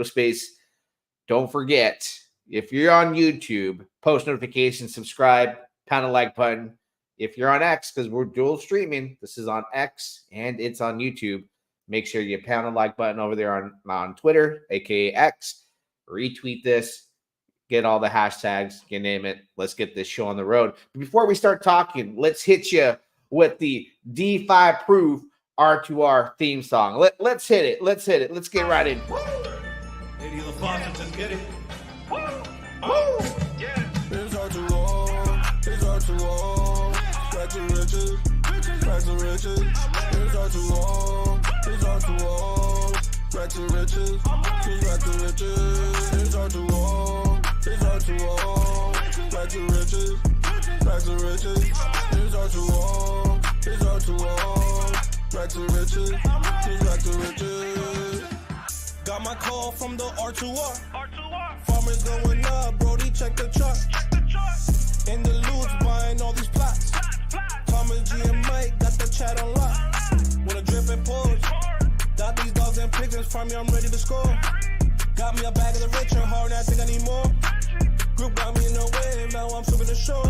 space. Don't forget, if you're on YouTube, post notifications, subscribe, pound the like button. If you're on X, because we're dual streaming, this is on X and it's on YouTube. Make sure you pound the like button over there on Twitter, aka X. Retweet this, get all the hashtags, you name it. Let's get this show on the road. But before we start talking, let's hit you with the DeFi proof R2R theme song. Let's hit it. Let's hit it. Let's get right in. Lady LaFontaine, just get it. Woo! Yeah. It's R2R. It's R2R. Back to riches. Back to riches. It's R2R. It's R2R. Back to riches. Back to riches. It's R2R. It's R2R. Back to riches. Back to riches. It's R2R. It's R2R. Back to riches. Back to riches. Got my call from the R2R. Farmers going up, Brody, check the chart. In the loot, buying all these plots. Thomas G and Mike got the chat on lock. With a drip and pause. Got these dogs and pigeons, farm me, I'm ready to score. Got me a bag of the rich and hard, I think I need more. Group got me in the wave, now I'm swimming the shore.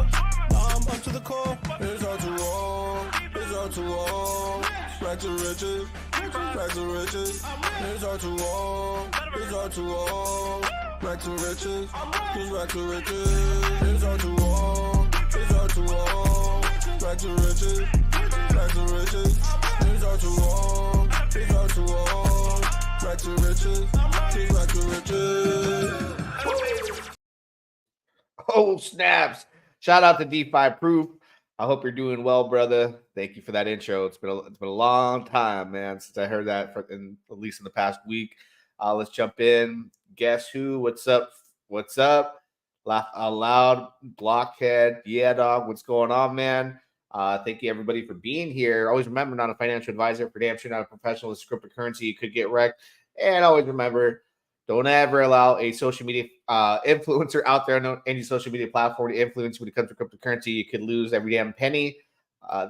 Now I'm up to the core. It's R2R, it's R2R. Back to riches, back to riches. It's R2R, it's R2R. Back to riches, back to riches. It's R2R, it's R2R. Back to riches, back to riches. It's R2R, it's R2R. Back to riches, back to riches. Oh, snaps. Shout out to DeFi Proof. I hope you're doing well, brother. Thank you for that intro. It's been a long time, man, since I heard that, at least in the past week. Let's jump in. Guess who? What's up? What's up? Laugh out loud. Blockhead. Yeah, dog. What's going on, man? Thank you, everybody, for being here. Always remember, not a financial advisor. For damn sure, not a professional. This cryptocurrency, you could get wrecked. And always remember, don't ever allow a social media influencer out there on any social media platform to influence you when it comes to cryptocurrency. You could lose every damn penny.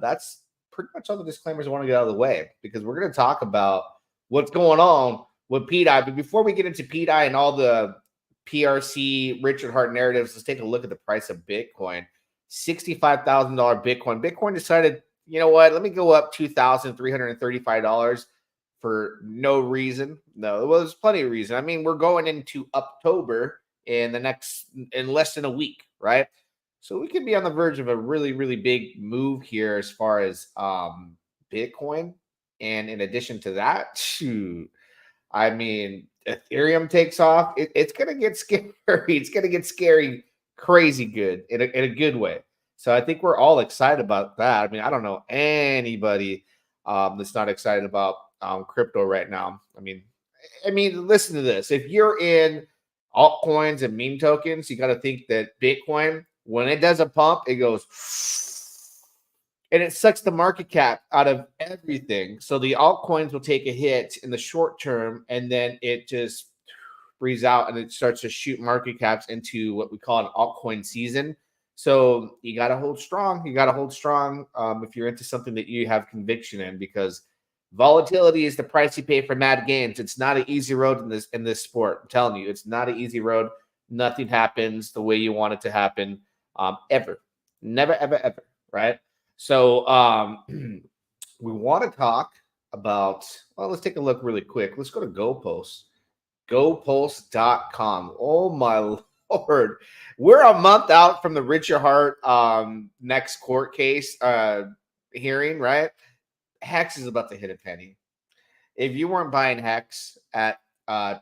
That's pretty much all the disclaimers I want to get out of the way, because we're going to talk about what's going on with PEGI. But before we get into PEGI and all the PRC Richard Hart narratives, let's take a look at the price of Bitcoin. $65,000 Bitcoin. Bitcoin decided, you know what, let me go up $2,335 for no reason. No, well, there's plenty of reason. I mean, we're going into October in less than a week, right? So we could be on the verge of a really, really big move here as far as Bitcoin. And in addition to that, shoot, I mean, Ethereum takes off. It's going to get scary. It's going to get scary, crazy good in a good way. So I think we're all excited about that. I mean, I don't know anybody that's not excited about crypto right now. I mean, listen to this. If you're in altcoins and meme tokens, you got to think that Bitcoin, when it does a pump, it goes and it sucks the market cap out of everything. So the altcoins will take a hit in the short term, and then it just breathes out and it starts to shoot market caps into what we call an altcoin season. So you got to hold strong. You got to hold strong if you're into something that you have conviction in, because volatility is the price you pay for mad gains. It's not an easy road in this sport. I'm telling you, it's not an easy road. Nothing happens the way you want it to happen, ever. Never, ever, ever, right? So we want to talk about, well, let's take a look really quick. Let's go to GoPulse. GoPulse.com. Oh, my Lord. We're a month out from the Richard Hart next court case hearing, right? Hex is about to hit a penny. If you weren't buying Hex at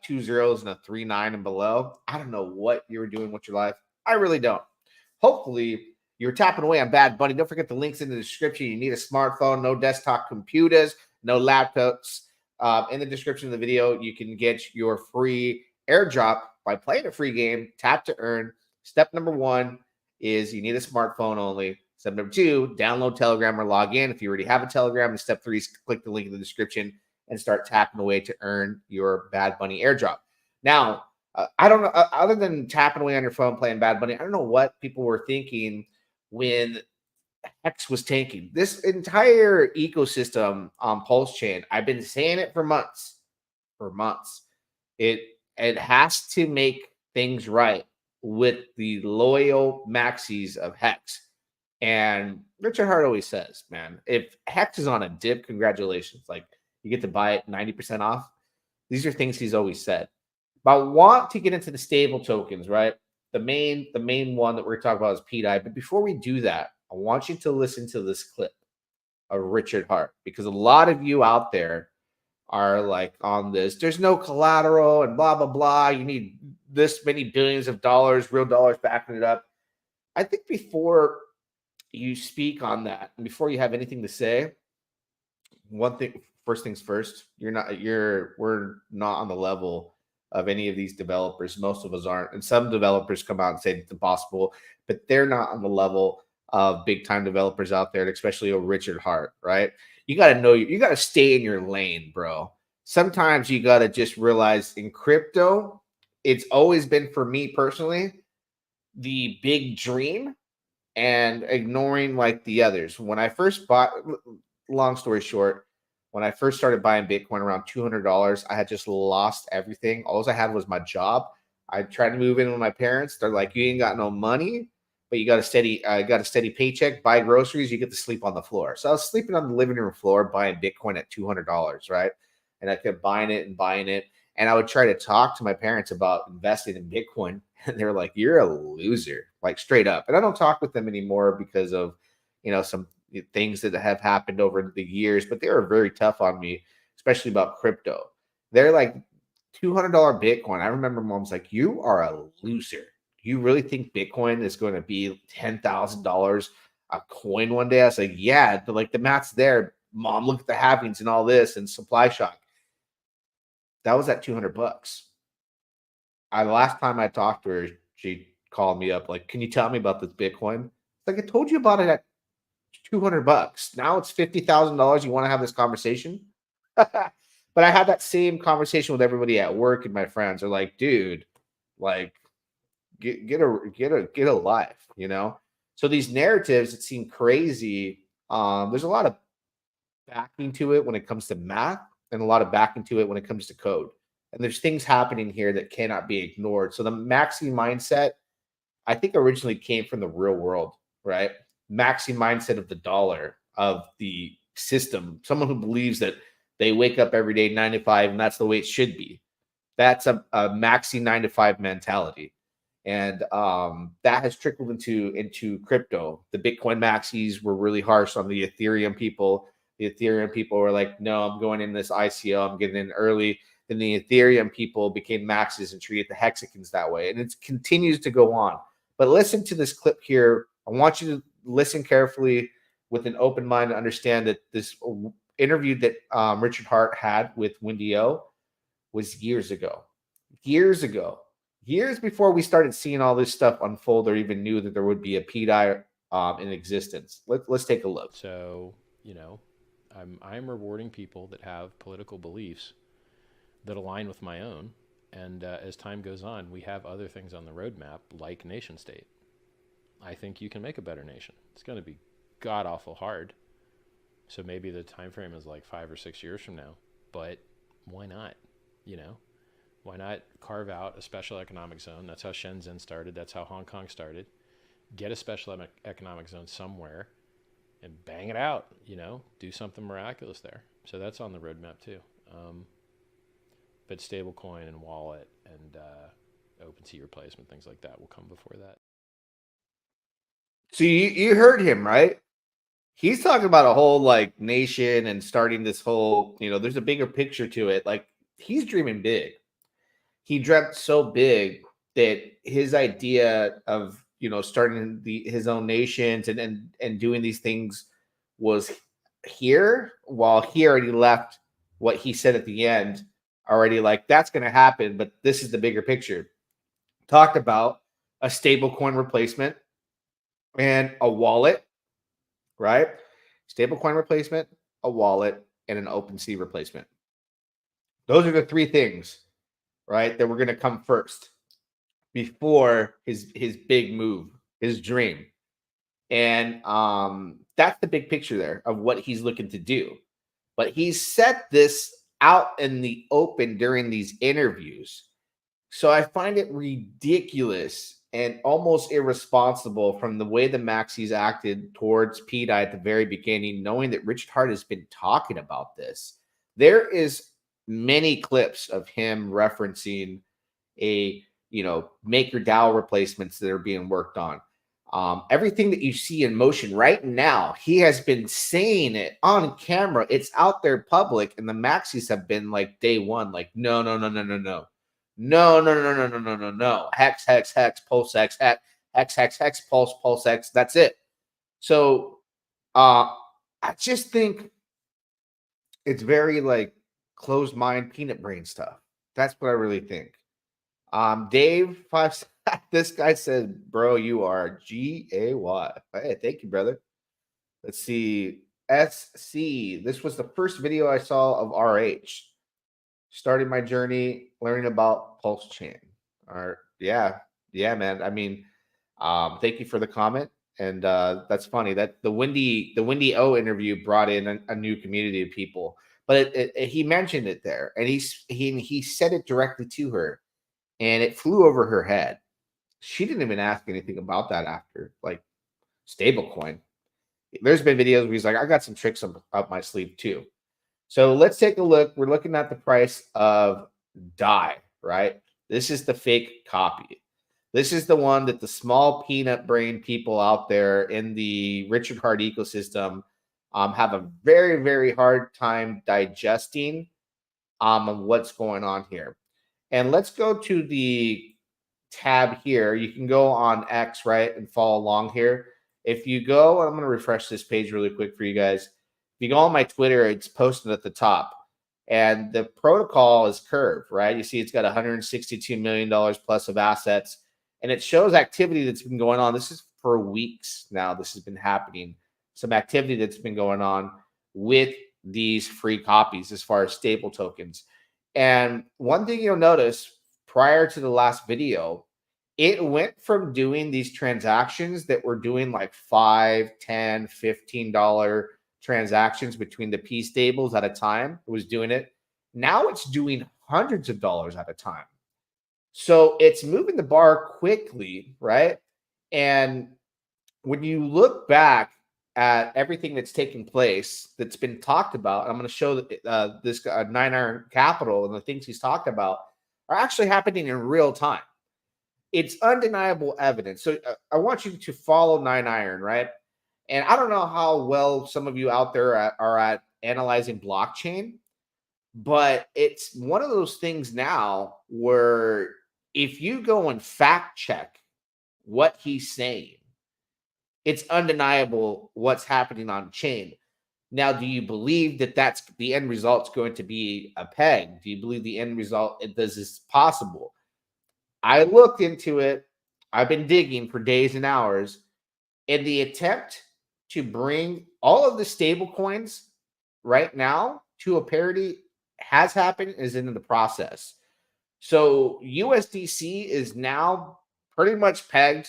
2 zeros and a 3.9 and below, I don't know what you were doing with your life. I really don't. Hopefully, you're tapping away on Bad Bunny. Don't forget the links in the description. You need a smartphone, no desktop computers, no laptops. In the description of the video, you can get your free airdrop by playing a free game, tap to earn. Step number 1 is you need a smartphone only. Step number 2, download Telegram or log in if you already have a Telegram. And step 3 is click the link in the description and start tapping away to earn your Bad Bunny airdrop. Now, I don't know, other than tapping away on your phone playing Bad Bunny, I don't know what people were thinking when Hex was tanking. This entire ecosystem on Pulsechain, I've been saying it for months. It it has to make things right with the loyal maxis of Hex. And Richard Hart always says, man, if Hex is on a dip, congratulations. Like you get to buy it 90% off. These are things he's always said. But I want to get into the stable tokens, right? The main one that we're talking about is PEG. But before we do that, I want you to listen to this clip of Richard Hart, because a lot of you out there are like on this. There's no collateral and blah blah blah. You need this many billions of dollars, real dollars backing it up. I think before you speak on that, and before you have anything to say, one thing, first things first, we're not on the level of any of these developers. Most of us aren't. And some developers come out and say it's impossible, but they're not on the level of big time developers out there, especially a Richard Hart, right? You got to know, you got to stay in your lane, bro. Sometimes you got to just realize in crypto, it's always been, for me personally, the big dream and ignoring like the others. When I first bought, long story short, when I first started buying Bitcoin around $200, I had just lost everything. All I had was my job. I tried to move in with my parents. They're like, you ain't got no money, but you got a steady paycheck, buy groceries, you get to sleep on the floor. So I was sleeping on the living room floor buying Bitcoin at $200, right? And I kept buying it and buying it. And I would try to talk to my parents about investing in Bitcoin. And they were like, you're a loser, like straight up. And I don't talk with them anymore because of, some things that have happened over the years, but they were very tough on me, especially about crypto. They're like $200 Bitcoin. I remember mom's like, you are a loser. You really think Bitcoin is going to be $10,000 a coin one day? I was like, yeah, but like the math's there. Mom, look at the halvings and all this and supply shock. That was at $200. The last time I talked to her, she called me up like, can you tell me about this Bitcoin? Like, I told you about it at $200. Now it's $50,000. You want to have this conversation? But I had that same conversation with everybody at work, and my friends are like, dude, like get a life, So these narratives that seem crazy, there's a lot of backing to it when it comes to math and a lot of backing to it when it comes to code. And there's things happening here that cannot be ignored. So the maxi mindset, I think, originally came from the real world, right? Maxi mindset of the dollar, of the system. Someone who believes that they wake up every day 9 to 5 and that's the way it should be. That's a maxi 9 to 5 mentality. And that has trickled into crypto. The Bitcoin maxis were really harsh on the Ethereum people. The Ethereum people were like, no, I'm going in this ICO. I'm getting in early. Then the Ethereum people became maxis and treated the hexagons that way. And it continues to go on. But listen to this clip here. I want you to listen carefully with an open mind to understand that this interview that Richard Hart had with Wendy O was years ago. Years before we started seeing all this stuff unfold or even knew that there would be a PEG in existence. Let's take a look. So, I'm rewarding people that have political beliefs that align with my own. And as time goes on, we have other things on the roadmap, like nation state. I think you can make a better nation. It's going to be god awful hard. So maybe the time frame is like 5 or 6 years from now. But why not? Why not carve out a special economic zone? That's how Shenzhen started. That's how Hong Kong started. Get a special economic zone somewhere and bang it out. Do something miraculous there. So that's on the roadmap too. But stablecoin and wallet and OpenSea replacement, things like that will come before that. So you heard him, right? He's talking about a whole like nation and starting this whole, there's a bigger picture to it. Like he's dreaming big. He dreamt so big that his idea of, starting his own nations and doing these things was here, while he already left what he said at the end already, like that's going to happen, but this is the bigger picture. Talked about a stable coin replacement and a wallet, right? Stable coin replacement, a wallet, and an OpenSea replacement. Those are the three things, right, that were going to come first before his big move, his dream. And that's the big picture there of what he's looking to do. But he's set this out in the open during these interviews. So I find it ridiculous and almost irresponsible from the way the Maxis acted towards PETA at the very beginning, knowing that Richard Hart has been talking about this. There is many clips of him referencing make your DAO replacements that are being worked on. Everything that you see in motion right now, he has been saying it on camera. It's out there public, and the Maxis have been like day one, like, no. No. Hex, pulse hex, pulse hex. That's it. So I just think it's very like closed mind peanut brain stuff. That's what I really think. Dave 5, this guy said, bro, you are GAY. Hey, thank you, brother. Let's see. SC. This was the first video I saw of RH. Starting my journey learning about Pulsechain. Yeah, man. I mean, thank you for the comment. And that's funny that the Windy O interview brought in a new community of people. But he mentioned it there, and he said it directly to her, and it flew over her head. She didn't even ask anything about that after, like stablecoin. There's been videos where he's like, I got some tricks up my sleeve too. So let's take a look. We're looking at the price of DAI, right? This is the fake copy. This is the one that the small peanut brain people out there in the Richard Hart ecosystem have a very, very hard time digesting of what's going on here. And let's go to the tab here. You can go on X, right, and follow along here. If you go, I'm going to refresh this page really quick for you guys. If you go on my Twitter, it's posted at the top. And the protocol is curved, right? You see it's got $162 million plus of assets. And it shows activity that's been going on. This is for weeks now. This has been happening. Some activity that's been going on with these free copies as far as stable tokens. And one thing you'll notice prior to the last video, it went from doing these transactions that were doing like $5, $10, $15 transactions between the P stables at a time. It was doing it. Now it's doing hundreds of dollars at a time. So it's moving the bar quickly, right? And when you look back at everything that's taken place, that's been talked about, I'm going to show that this 9iron Capital and the things he's talked about are actually happening in real time. It's undeniable evidence. So I want you to follow 9iron, right? And I don't know how well some of you out there are at analyzing blockchain, but it's one of those things now where if you go and fact check what he's saying, it's undeniable what's happening on chain. Now, do you believe that that's the end result's going to be a PEG? Do you believe the end result is possible? I looked into it. I've been digging for days and hours. And the attempt to bring all of the stable coins right now to a parity has happened, is in the process. So USDC is now pretty much pegged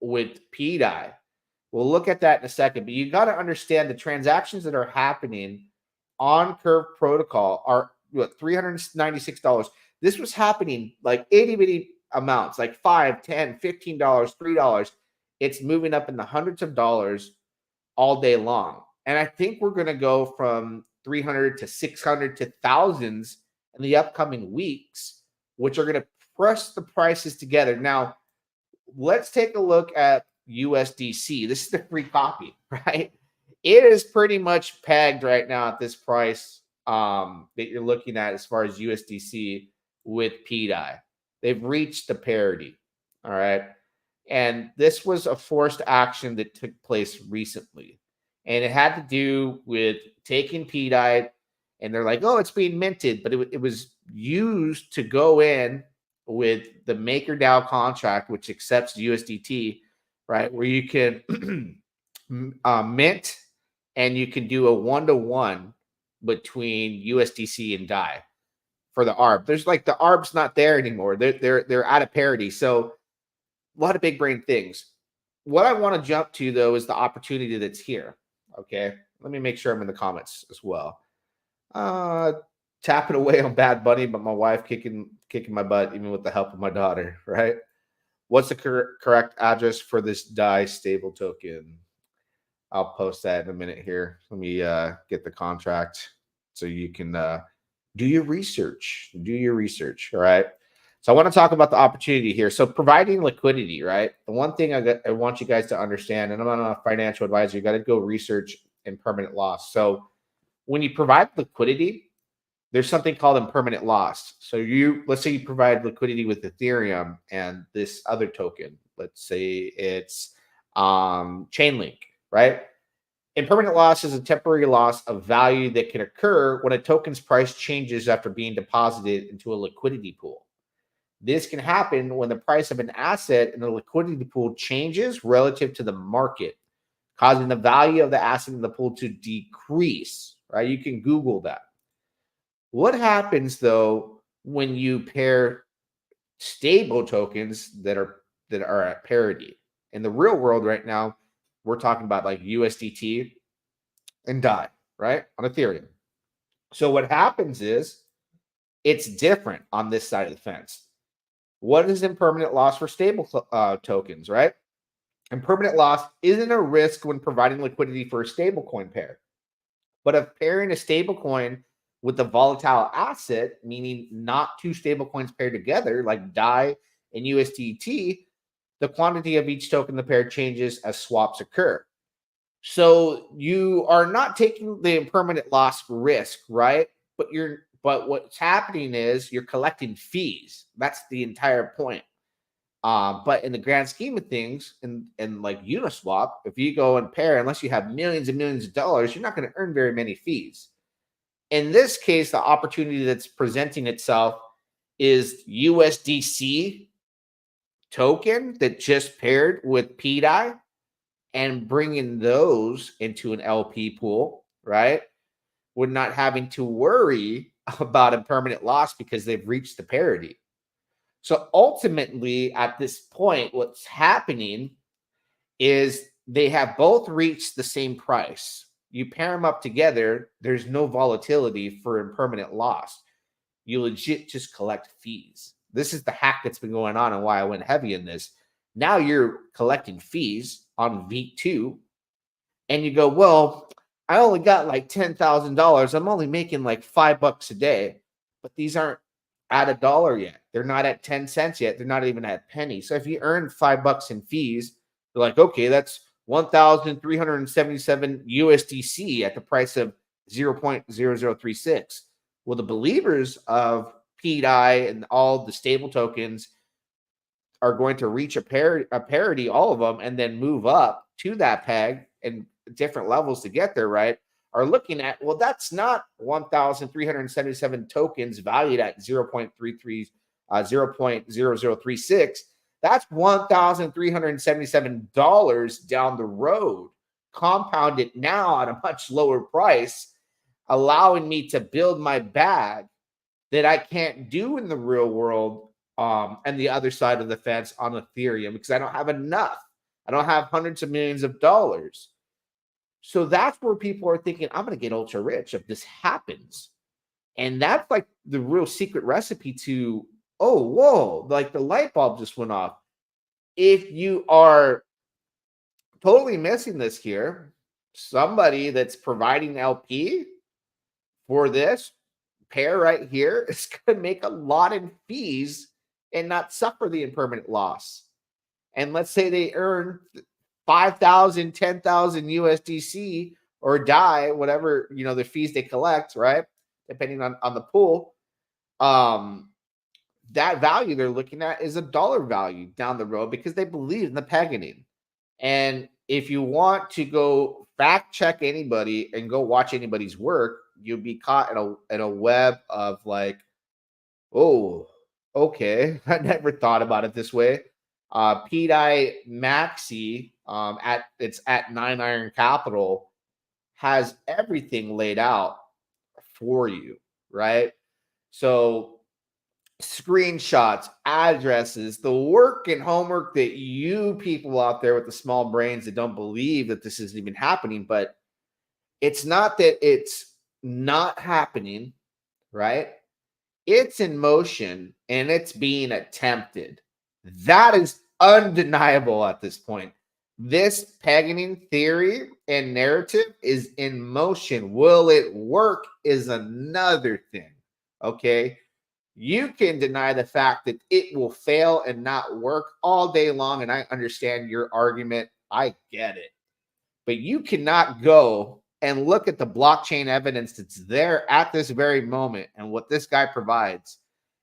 with PEDI. We'll look at that in a second, but you got to understand the transactions that are happening on Curve Protocol are $396. This was happening like itty bitty amounts, like $5, $10, $15, $3. It's moving up in the hundreds of dollars all day long. And I think we're going to go from 300 to 600 to thousands in the upcoming weeks, which are going to press the prices together. Now, let's take a look at USDC. This is the free copy, right? It is pretty much pegged right now at this price that you're looking at as far as USDC with PEDI. They've reached the parity, all right? And this was a forced action that took place recently. And it had to do with taking PEDI, and they're like, oh, it's being minted, but it was used to go in with the MakerDAO contract, which accepts USDT, right? Where you can mint, and you can do a 1-to-1 between USDC and DAI for the ARB. There's like the ARB's not there anymore. They're out of parity. So a lot of big brain things. What I want to jump to though is the opportunity that's here. Okay, let me make sure I'm in the comments as well. Tapping away on Bad Bunny, but my wife kicking kicking my butt, even with the help of my daughter, right? What's the correct address for this DAI stable token? I'll post that in a minute here. Let me get the contract so you can do your research. Do your research. All right. So I want to talk about the opportunity here. So providing liquidity, right? The one thing I want you guys to understand, and I'm not a financial advisor, you got to go research impermanent loss. So when you provide liquidity, there's something called impermanent loss. So let's say you provide liquidity with Ethereum and this other token. Let's say it's Chainlink, right? Impermanent loss is a temporary loss of value that can occur when a token's price changes after being deposited into a liquidity pool. This can happen when the price of an asset in a liquidity pool changes relative to the market, causing the value of the asset in the pool to decrease, right? You can Google that. What happens though when you pair stable tokens that are at parity? In the real world right now, we're talking about like USDT and DAI, right? On Ethereum. So what happens is it's different on this side of the fence. What is impermanent loss for stable tokens, right? Impermanent loss isn't a risk when providing liquidity for a stablecoin pair. But if pairing a stablecoin with a volatile asset, meaning not two stablecoins paired together, like DAI and USDT, the quantity of each token in the pair changes as swaps occur. So you are not taking the impermanent loss risk, right? But what's happening is you're collecting fees. That's the entire point. But in the grand scheme of things, in like Uniswap, if you go and pair, unless you have millions and millions of dollars, you're not going to earn very many fees. In this case, the opportunity that's presenting itself is USDC token that just paired with PEG and bringing those into an LP pool, right? We're not having to worry about impermanent loss because they've reached the parity. So ultimately, at this point, what's happening is they have both reached the same price. You pair them up together, there's no volatility for impermanent loss. You legit just collect fees. This is the hack that's been going on and why I went heavy in this. Now you're collecting fees on V2, and you go, well, I only got like $10,000. I'm only making like $5 a day, but these aren't at $1 yet. They're not at 10 cents yet. They're not even at penny. So if you earn $5 in fees, you're like, okay, that's 1,377 USDC at the price of 0.0036. Well, the believers of PEG and all the stable tokens are going to reach a parity, all of them, and then move up to that PEG and different levels to get there, right? Are looking at, well, that's not 1,377 tokens valued at 0.0036. That's $1,377 down the road, compounded now at a much lower price, allowing me to build my bag that I can't do in the real world and the other side of the fence on Ethereum because I don't have enough. I don't have hundreds of millions of dollars. So that's where people are thinking, I'm going to get ultra rich if this happens. And that's like the real secret recipe to, oh, whoa, like the light bulb just went off. If you are totally missing this here, somebody that's providing LP for this pair right here is going to make a lot in fees and not suffer the impermanent loss. And let's say they earn 5,000, 10,000 USDC or DAI, whatever, you know, the fees they collect, right? Depending on the pool. That value they're looking at is a dollar value down the road because they believe in the pegging. And if you want to go fact check anybody and go watch anybody's work, you'll be caught in a web of like, oh, okay, I never thought about it this way. PEG Maxi at 9 Iron Capital has everything laid out for you, right? So screenshots, addresses, the work and homework that you people out there with the small brains that don't believe that this isn't even happening, but it's not that it's not happening, right? it's in motion and it's being attempted. That is undeniable at this point. This pegging theory and narrative is in motion. Will it work is another thing. Okay. You can deny the fact that it will fail and not work all day long. And I understand your argument. I get it. But you cannot go and look at the blockchain evidence that's there at this very moment and what this guy provides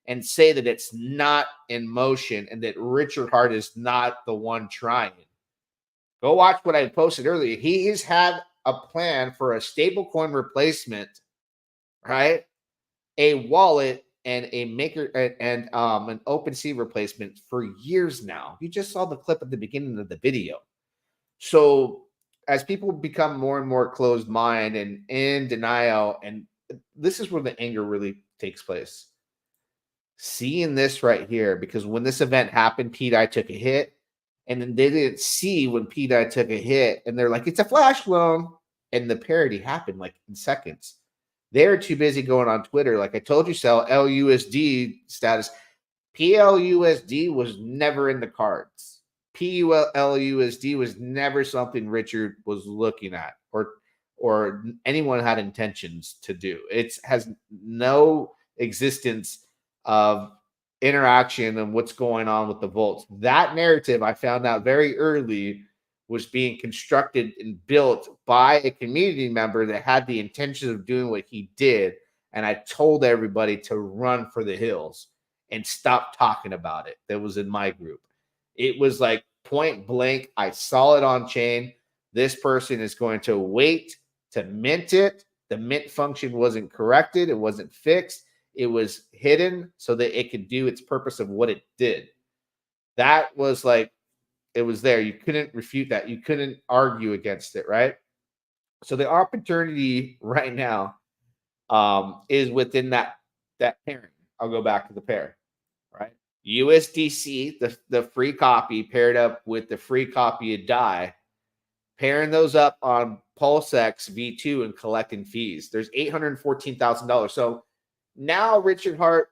and say that it's not in motion and that Richard Hart is not the one trying. Go watch what I posted earlier. He has had a plan for a stablecoin replacement, right? A wallet and a maker and an OpenSea replacement for years now. You just saw the clip at the beginning of the video. So as people become more and more closed mind and in denial, and this is where the anger really takes place. Seeing this right here, because when this event happened, PEG took a hit, and then they didn't see when PEG took a hit, and they're like, it's a flash loan, and the parody happened like in seconds. They're too busy going on Twitter, like I told you, sell LUSD status. PLUSD was never in the cards. PULUSD was never something Richard was looking at or anyone had intentions to do. It has no existence of interaction and what's going on with the vaults. That narrative I found out very early was being constructed and built by a community member that had the intention of doing what he did. And I told everybody to run for the hills and stop talking about it. That was in my group. It was like point blank. I saw it on chain. This person is going to wait to mint it. The mint function wasn't corrected. It wasn't fixed. It was hidden so that it could do its purpose of what it did. That was like, it was there. You couldn't refute that. You couldn't argue against it, right? So the opportunity right now is within that pairing. I'll go back to the pair, right? USDC, the free copy paired up with the free copy of DAI, pairing those up on PulseX V2 and collecting fees. There's $814,000. So now Richard Hart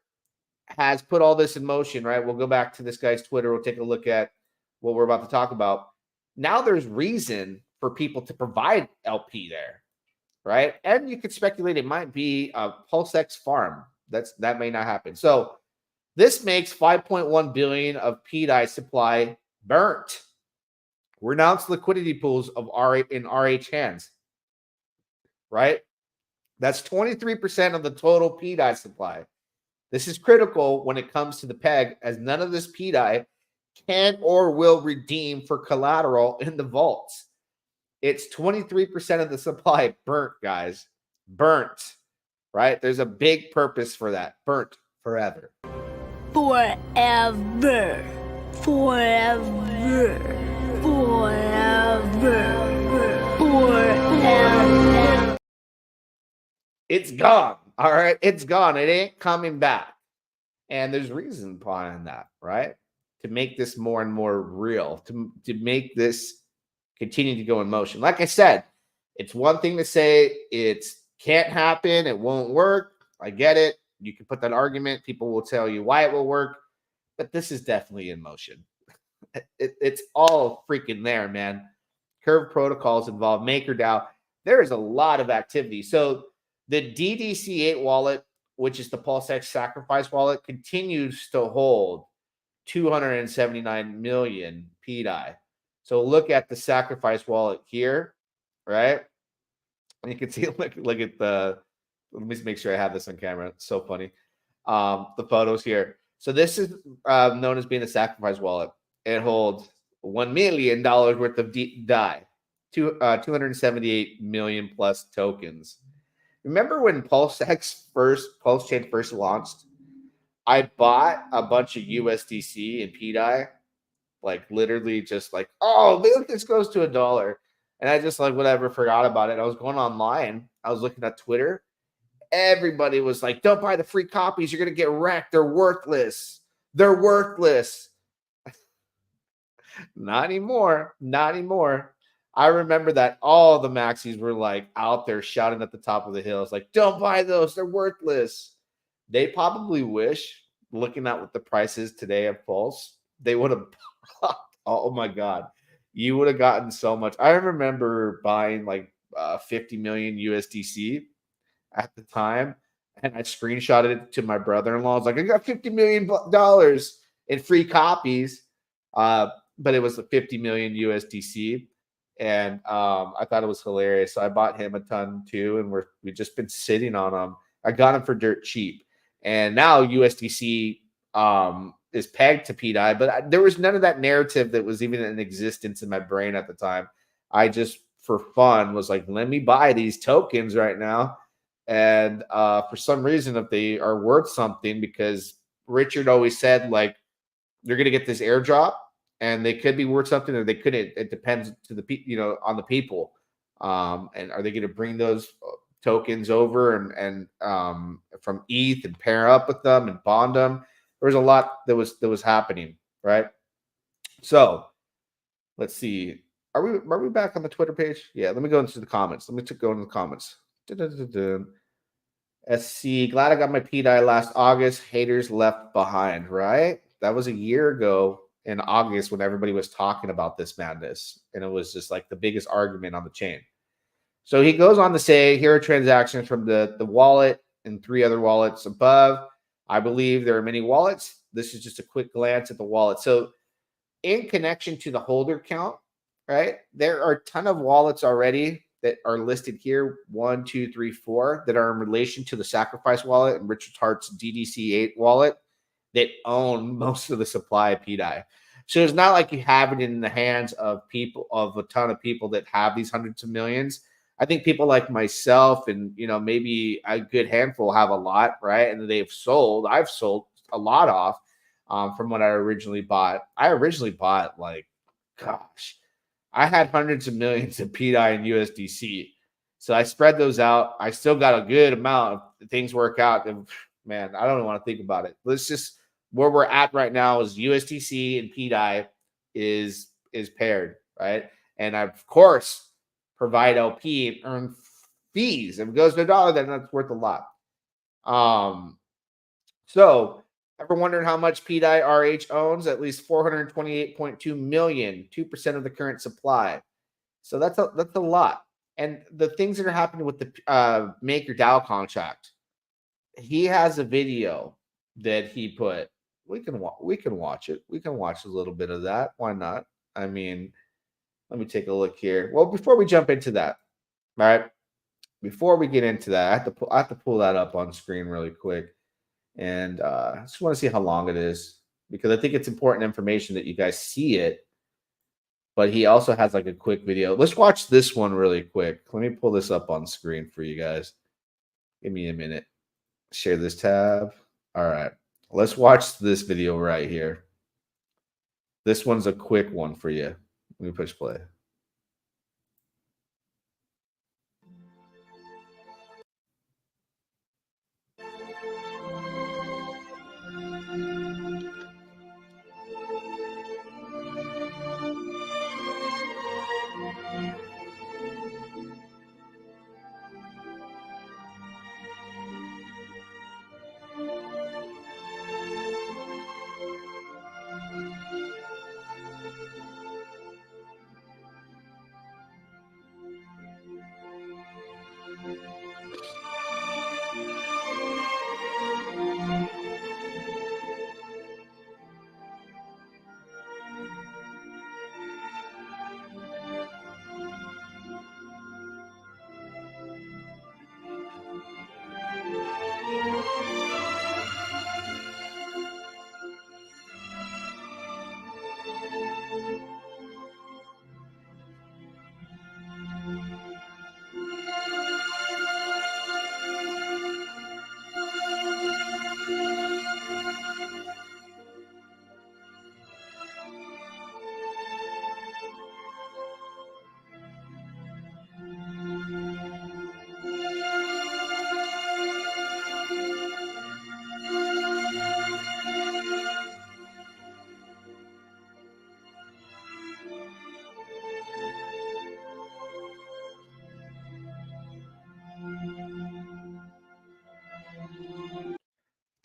has put all this in motion, right? We'll go back to this guy's Twitter. We'll take a look at what we're about to talk about. Now there's reason for people to provide LP there, right? And you could speculate it might be a PulseX farm. That may not happen. So this makes 5.1 billion of PEG supply burnt. Renounced liquidity pools of RH hands, right? That's 23% of the total PEG supply. This is critical when it comes to the PEG, as none of this PEG can or will redeem for collateral in the vaults. It's 23% of the supply burnt, guys. Burnt, right? There's a big purpose for that. Burnt forever. Forever. Forever. Forever. Forever. It's gone. All right. It's gone. It ain't coming back. And there's reason behind that, right? To make this more and more real, to make this continue to go in motion. Like I said, it's one thing to say it can't happen, it won't work. I get it. You can put that argument. People will tell you why it will work, but this is definitely in motion. It's all freaking there, man. Curve protocols involved, MakerDAO. There is a lot of activity. So the DDC8 wallet, which is the PulseX sacrifice wallet, continues to hold 279 million PEG. So look at the sacrifice wallet here, right? And you can see, look at the, let me make sure I have this on camera. It's so funny. The photos here. So this is known as being a sacrifice wallet. It holds $1 million worth of DAI, 278 million plus tokens. Remember when Pulsechain first launched? I bought a bunch of USDC and PEG, like literally just like, oh, look, this goes to $1. And I just like whatever, forgot about it. I was going online. I was looking at Twitter. Everybody was like, don't buy the free copies. You're going to get wrecked. They're worthless. They're worthless. Not anymore. Not anymore. I remember that all the maxis were like out there shouting at the top of the hills, like, don't buy those. They're worthless. They probably wish, looking at what the price is today of Pulse, they would have. Oh my god, you would have gotten so much. I remember buying like 50 million USDC at the time, and I screenshotted it to my brother-in-law. I was like, I got $50 million in free copies, but it was a 50 million USDC, and I thought it was hilarious. So I bought him a ton too, and we've just been sitting on them. I got them for dirt cheap, and now USDC is pegged to PEDI, but there was none of that narrative that was even in existence in my brain at the time. I just, for fun, was like, let me buy these tokens right now. And for some reason, if they are worth something, because Richard always said, like, you're going to get this airdrop and they could be worth something or they couldn't. It depends to the on the people. And are they going to bring those tokens over and from ETH and pair up with them and bond them? There was a lot that was happening, right? So let's see. Are we back on the Twitter page? Yeah, let me go into the comments. Let me go into the comments. SC, glad I got my PEDI last August. Haters left behind, right? That was a year ago in August when everybody was talking about this madness. And it was just like the biggest argument on the chain. So he goes on to say, here are transactions from the wallet and 3 other wallets above. I believe there are many wallets. This is just a quick glance at the wallet. So in connection to the holder count, right, there are a ton of wallets already that are listed here, 1, 2, 3, 4, that are in relation to the Sacrifice wallet and Richard Hart's DDC8 wallet that own most of the supply of PEDI. So it's not like you have it in the hands of people, of a ton of people that have these hundreds of millions. I think people like myself and, maybe a good handful have a lot, right? And I've sold a lot off from what I originally bought. I originally bought like, gosh, I had hundreds of millions of PEDI and USDC. So I spread those out. I still got a good amount. If things work out, and man, I don't even want to think about it. Let's just, where we're at right now is USDC and PEDI is paired, right? And I, of course, provide LP and earn fees. If it goes to $1, then that's worth a lot. So ever wondering how much PEDI RH owns? At least 428.2 million, 2% of the current supply. So that's a lot. And the things that are happening with the Maker DAO contract, he has a video that he put. We can watch it. We can watch a little bit of that. Why not? I mean, let me take a look here. Well, before we jump into that, all right. Before we get into that, I have to pull that up on screen really quick. And I just want to see how long it is, because I think it's important information that you guys see it. But he also has like a quick video. Let's watch this one really quick. Let me pull this up on screen for you guys. Give me a minute. Share this tab. All right. Let's watch this video right here. This one's a quick one for you. Let me push play.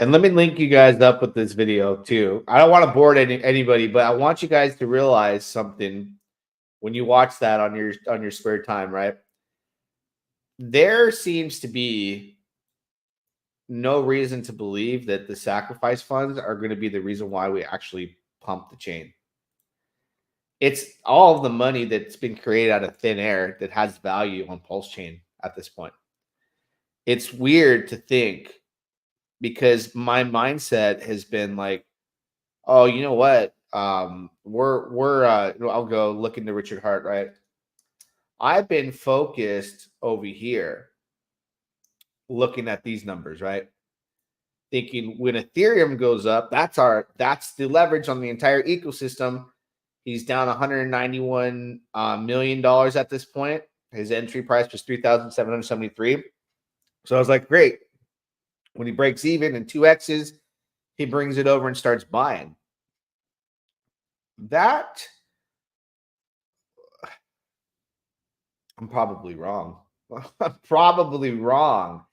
And let me link you guys up with this video too. I don't want to bore anybody, but I want you guys to realize something when you watch that on your spare time, right? There seems to be no reason to believe that the sacrifice funds are going to be the reason why we actually pump the chain. It's all of the money that's been created out of thin air that has value on Pulsechain at this point. It's weird to think, because my mindset has been like, oh, you know what? I'll go look into Richard Hart, right? I've been focused over here looking at these numbers, right? Thinking when Ethereum goes up, that's the leverage on the entire ecosystem. He's down $191 million at this point. His entry price was 3,773. So I was like, great. When he breaks even in 2x's, he brings it over and starts buying. That, I'm probably wrong. I'm probably wrong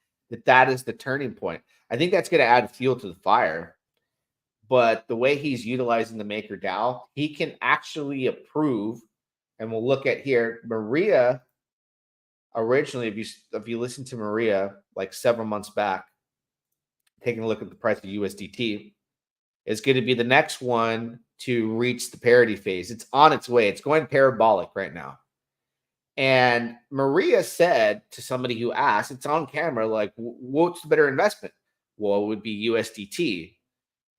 that is the turning point. I think that's going to add fuel to the fire. But the way he's utilizing the MakerDAO, he can actually approve. And we'll look at here, Maria. Originally, if you listen to Maria like several months back, taking a look at the price of USDT, is going to be the next one to reach the parity phase. It's on its way. It's going parabolic right now. And Maria said to somebody who asked, it's on camera, like, what's the better investment? Well, it would be USDT,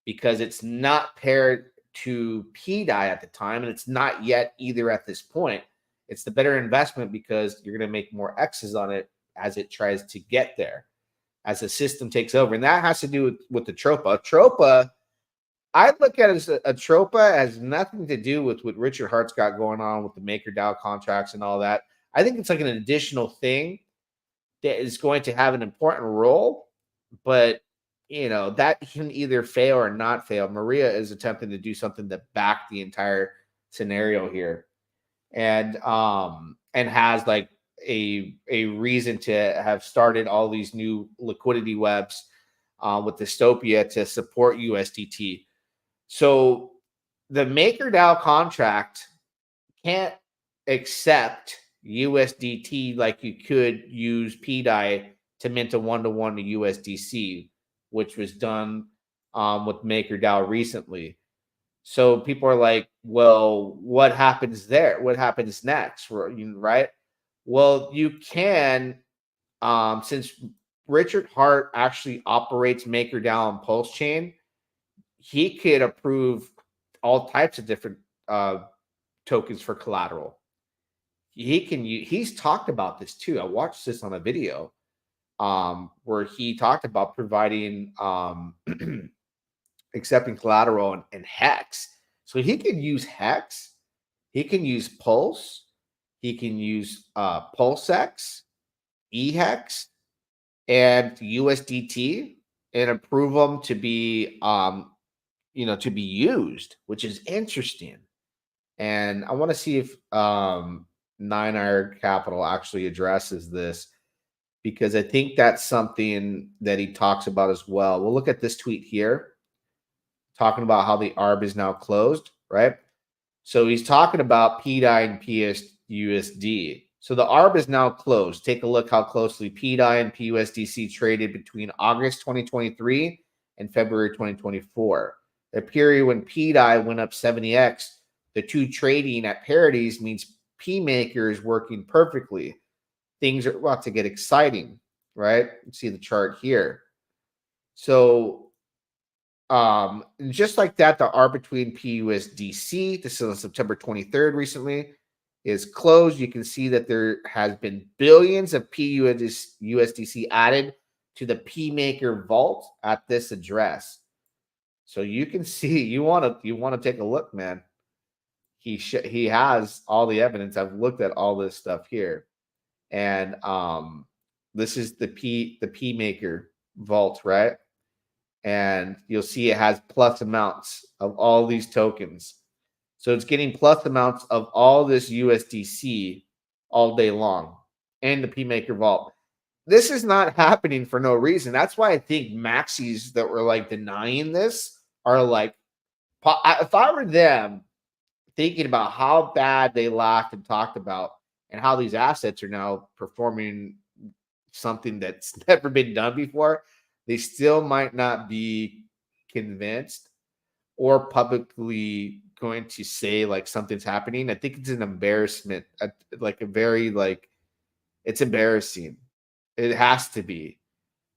because it's not paired to PEG at the time, and it's not yet either at this point. It's the better investment because you're going to make more X's on it as it tries to get there, as the system takes over. And that has to do with the Tropa. Tropa, I look at it as a Tropa has nothing to do with what Richard Hart's got going on with the MakerDAO contracts and all that. I think it's like an additional thing that is going to have an important role, but that can either fail or not fail. Maria is attempting to do something to back the entire scenario here, and has like a reason to have started all these new liquidity webs with Dystopia to support USDT. So the MakerDAO contract can't accept USDT like you could use PEG to mint a 1-to-1 to USDC, which was done with MakerDAO recently. So people are like, well, what happens there? What happens next? Right? Well, you can, since Richard Hart actually operates MakerDAO on Pulsechain, he could approve all types of different tokens for collateral. He's talked about this too. I watched this on a video where he talked about providing accepting collateral and Hex. So he can use Hex, he can use Pulse, he can use PulseX, eHex, and USDT, and approve them to be to be used, which is interesting. And I want to see if 9R Capital actually addresses this, because I think that's something that he talks about as well. We'll look at this tweet here, talking about how the ARB is now closed, right? So he's talking about PEG and PUSD. So the ARB is now closed. Take a look how closely PEG and PUSDC traded between August 2023 and February 2024. The period when PEG went up 70x, the two trading at parities means PMaker is working perfectly. Things are about to get exciting, right? You see the chart here. So just like that, the ARB between PUSDC, this is on September 23rd recently, is closed. You can see that there has been billions of PUSDC added to the PMaker vault at this address. So you can see, you want to take a look, man. He has all the evidence. I've looked at all this stuff here, and this is the PMaker vault, right? And you'll see it has plus amounts of all these tokens. So it's getting plus amounts of all this USDC all day long, and the PMaker vault. this is not happening for no reason. That's why I think maxis that were like denying this are like, if I were them, thinking about how bad they laughed and talked about and how these assets are now performing something that's never been done before, they still might not be convinced or publicly going to say like something's happening. I think it's an embarrassment, like a very like, it's embarrassing. It has to be,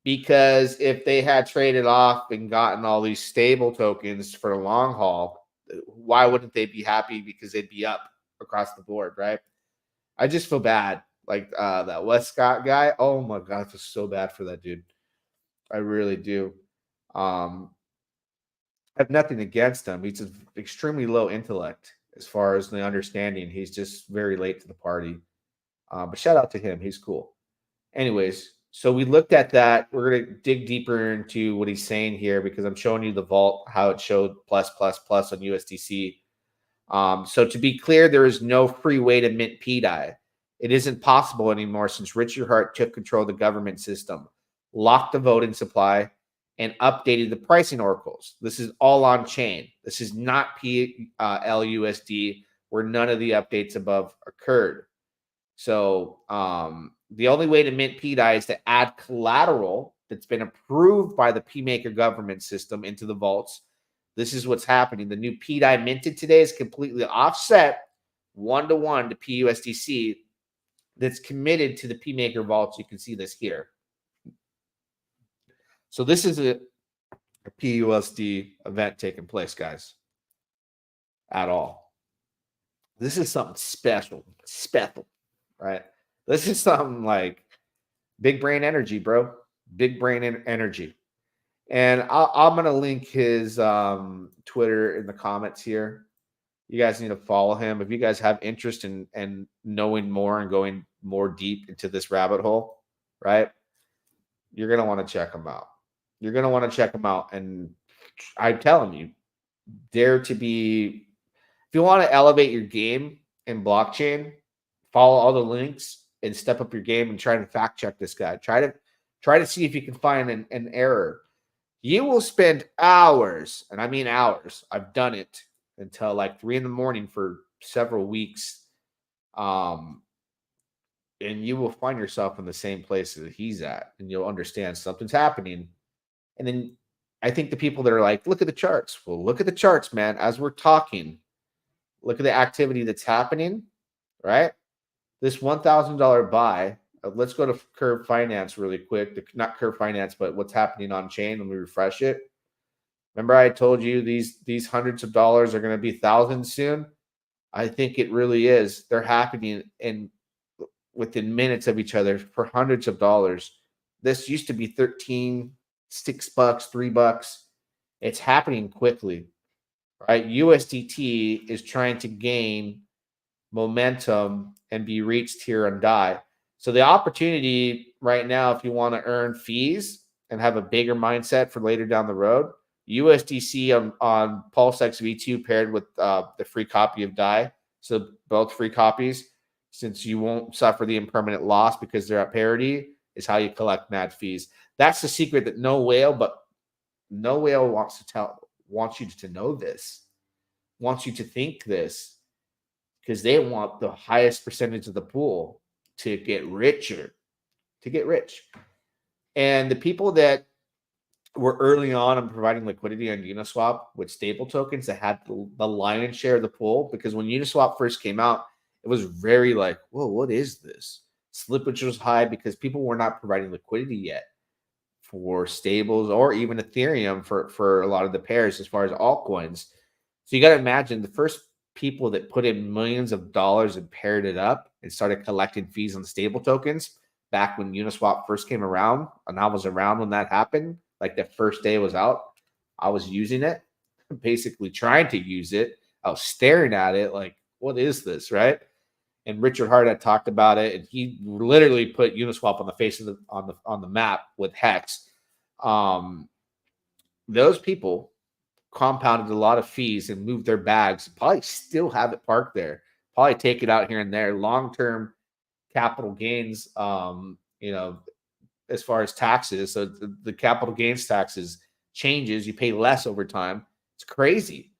because if they had traded off and gotten all these stable tokens for the long haul, why wouldn't they be happy? Because they'd be up across the board, right? I just feel bad. Like that Westcott guy. Oh my god, I feel so bad for that dude. I really do. I have nothing against him. He's an extremely low intellect as far as the understanding. He's just very late to the party. But shout out to him. He's cool. Anyways, so we looked at that. We're going to dig deeper into what he's saying here because I'm showing you the vault, how it showed plus on USDC. So to be clear, there is no free way to mint PEG. It isn't possible anymore since Richard Hart took control of the government system, locked the voting supply, and updated the pricing oracles. This is all on chain. This is not LUSD, where none of the updates above occurred. So the only way to mint PEG is to add collateral that's been approved by the PMaker government system into the vaults. This is what's happening. The new PEG minted today is completely offset 1-to-1 to PUSDC that's committed to the PMaker vaults. You can see this here. So this is a PUSD event taking place, guys, at all. This is something special, right? This is something like big brain energy, bro. Big brain energy. And I'm going to link his Twitter in the comments here. You guys need to follow him. If you guys have interest in knowing more and going more deep into this rabbit hole, right? You're going to want to check him out. You're going to want to check him out. And I'm telling you, dare to be, if you want to elevate your game in blockchain, follow all the links and step up your game and try to fact check this guy. Try to see if you can find an error. You will spend hours, and I mean hours. I've done it until like 3 a.m. for several weeks. And you will find yourself in the same place that he's at, and you'll understand something's happening. And then I think the people that are like, look at the charts. Well, look at the charts, man. As we're talking, look at the activity that's happening, right? This $1,000 buy. Let's go to Curve Finance really quick. Not Curve Finance, but what's happening on chain. Let me refresh it. Remember I told you these hundreds of dollars are going to be thousands soon? I think it really is. They're happening in within minutes of each other for hundreds of dollars. This used to be 13, $6, $3. It's happening quickly, right? USDT is trying to gain momentum and be reached here on DAI. So the opportunity right now, if you want to earn fees and have a bigger mindset for later down the road, USDC on Pulsechain V2 paired with the free copy of DAI. So both free copies, since you won't suffer the impermanent loss because they're at parity, is how you collect mad fees. That's the secret that no whale wants you to know this, wants you to think this, because they want the highest percentage of the pool to get richer, to get rich. And the people that were early on in providing liquidity on Uniswap with stable tokens that had the lion's share of the pool, because when Uniswap first came out, it was very like, whoa, what is this? Slippage was high because people were not providing liquidity yet for stables or even Ethereum for a lot of the pairs as far as altcoins. So you got to imagine the first people that put in millions of dollars and paired it up and started collecting fees on stable tokens back when Uniswap first came around, and I was around when that happened. Like the first day it was out, I was using it, basically trying to use it. I was staring at it like, what is this, right? And Richard Hart had talked about it, and he literally put Uniswap on the face of on the map with Hex. Those people compounded a lot of fees and moved their bags. Probably still have it parked there. Probably take it out here and there. Long-term capital gains, as far as taxes. So the capital gains taxes changes. You pay less over time. It's crazy.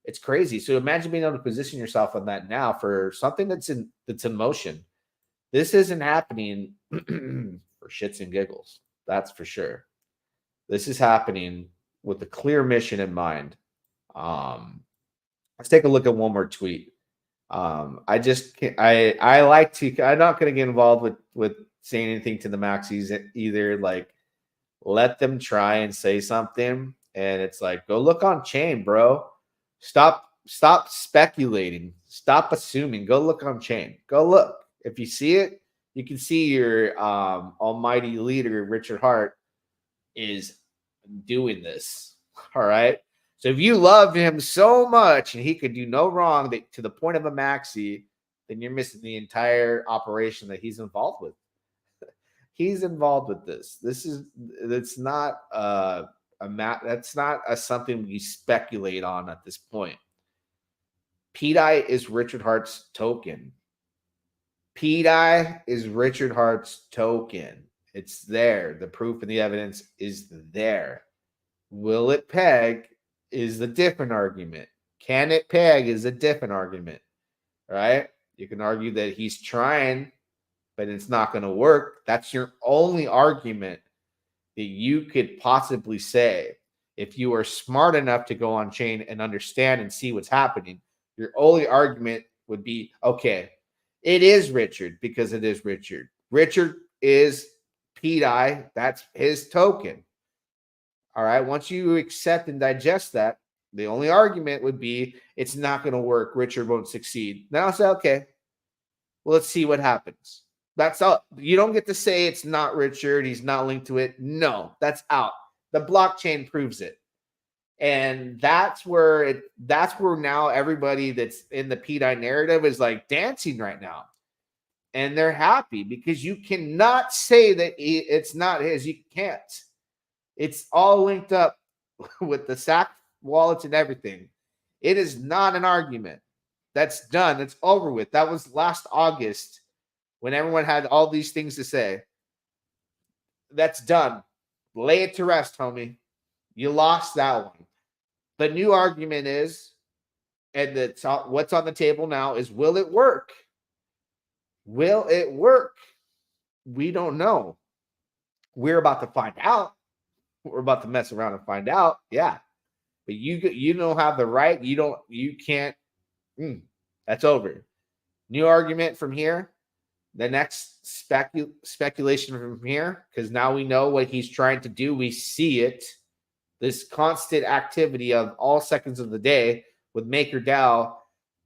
It's crazy. So imagine being able to position yourself on that now for something that's in motion. This isn't happening for shits and giggles. That's for sure. This is happening with a clear mission in mind. Let's take a look at one more tweet. I just can't, I like to. I'm not going to get involved with saying anything to the maxis either. Like, let them try and say something, and it's like, go look on chain, bro. Stop speculating. Stop assuming. Go look on chain. Go look. If you see it, you can see your almighty leader, Richard Hart, is doing this. All right. So if you love him so much and he could do no wrong to the point of a maxi, then you're missing the entire operation that he's involved with. He's involved with this. That's not that's not something we speculate on at this point. PEG is Richard Hart's token. PEG is Richard Hart's token. It's there. The proof and the evidence is there. Will it peg is the different argument. Can it peg is a different argument, right? You can argue that he's trying, but it's not going to work. That's your only argument that you could possibly say. If you are smart enough to go on chain and understand and see what's happening, your only argument would be, okay, it is Richard because it is Richard. Richard is PEG. That's his token. All right. Once you accept and digest that, the only argument would be it's not going to work. Richard won't succeed. Then I'll say, okay, well, let's see what happens. That's all. You don't get to say it's not Richard. He's not linked to it. No, that's out. The blockchain proves it. And that's where now everybody that's in the PEG narrative is like dancing right now. And they're happy because you cannot say that it's not his. You can't. It's all linked up with the SAC wallets and everything. It is not an argument. That's done. It's over with. That was last August when everyone had all these things to say. That's done. Lay it to rest, homie. You lost that one. The new argument is, and what's on the table now is, will it work? Will it work? We don't know. We're about to find out. We're about to mess around and find out. Yeah. But you don't have the right. You can't. That's over. New argument from here. The next speculation from here, because now we know what he's trying to do. We see it. This constant activity of all seconds of the day with MakerDAO,